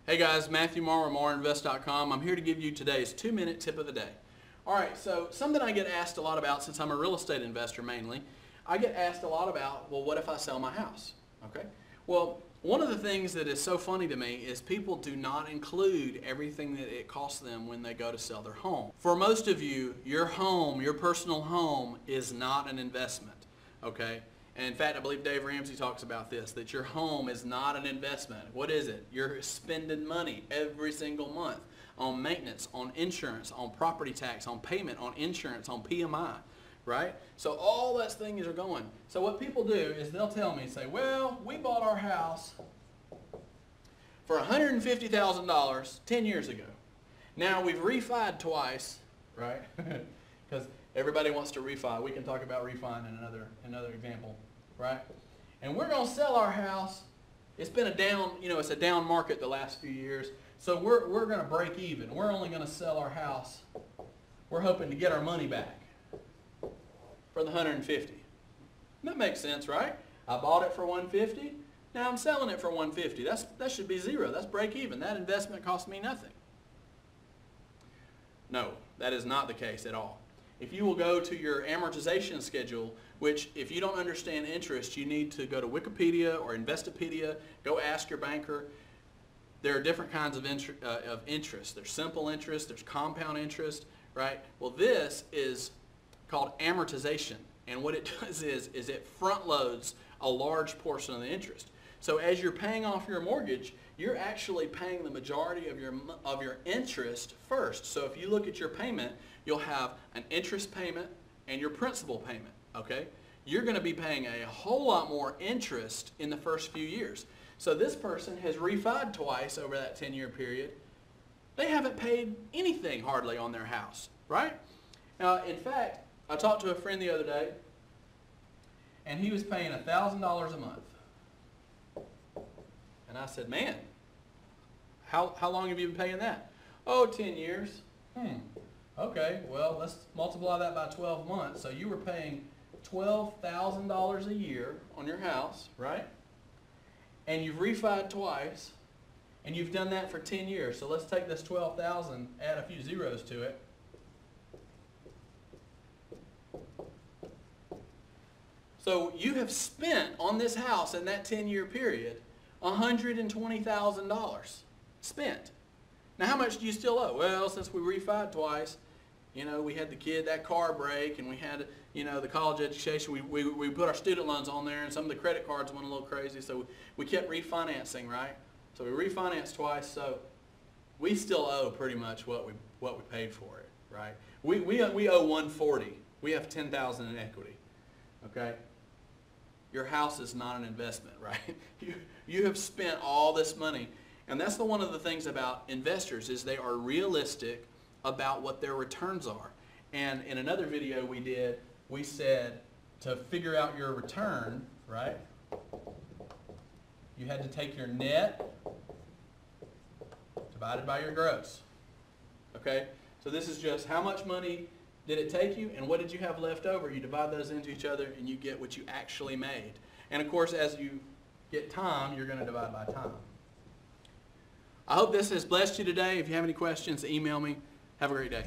Hey guys, Matthew Morrow, MorrowInvest.com. I'm here to give you today's 2-minute tip of the day. Alright, so something I get asked a lot about, since I'm a real estate investor mainly, I get asked a lot about, well, what if I sell my house? Okay. Well, one of the things that is so funny to me is people do not include everything that it costs them when they go to sell their home. For most of you, your home, your personal home, is not an investment. Okay? And in fact, I believe Dave Ramsey talks about this, that your home is not an investment. What is it? You're spending money every single month on maintenance, on insurance, on property tax, on payment, on insurance, on PMI, right? So all those things are going. So what people do is they'll tell me, say, well, we bought our house for $150,000 10 years ago. Now we've refied twice, right? Because everybody wants to refi. We can talk about refi in another example, right? And we're going to sell our house. It's been a down, it's a down market the last few years. So we're going to break even. We're only going to sell our house. We're hoping to get our money back for the 150. That makes sense, right? I bought it for 150. Now I'm selling it for 150. That should be zero. That's break even. That investment cost me nothing. No, that is not the case at all. If you will go to your amortization schedule, which if you don't understand interest, you need to go to Wikipedia or Investopedia, go ask your banker. There are different kinds of interest. There's simple interest, there's compound interest, right? Well, this is called amortization. And what it does is it front loads a large portion of the interest. So as you're paying off your mortgage, you're actually paying the majority of your interest first. So if you look at your payment, you'll have an interest payment and your principal payment, okay? You're going to be paying a whole lot more interest in the first few years. So this person has refied twice over that 10-year period. They haven't paid anything hardly on their house, right? In fact, I talked to a friend the other day, and he was paying $1,000 a month. And I said, man, how long have you been paying that? Oh, 10 years. Okay, well, let's multiply that by 12 months. So you were paying $12,000 a year on your house, right? And you've refied twice, and you've done that for 10 years. So let's take this $12,000, add a few zeros to it. So you have spent on this house in that 10-year period $120,000 spent. Now, how much do you still owe? Well, since we refied twice, we had the kid, that car break, and we had, the college education. We put our student loans on there, and some of the credit cards went a little crazy, so we kept refinancing, right? So we refinanced twice, so we still owe pretty much what we paid for it, right? We owe $140. We have $10,000 in equity, okay? Your house is not an investment, right? You have spent all this money. And that's one of the things about investors is they are realistic about what their returns are. And in another video we did, we said to figure out your return, right? You had to take your net divided by your gross. Okay? So this is just how much money did it take you, and what did you have left over? You divide those into each other, and you get what you actually made. And of course, as you get time, you're going to divide by time. I hope this has blessed you today. If you have any questions, email me. Have a great day.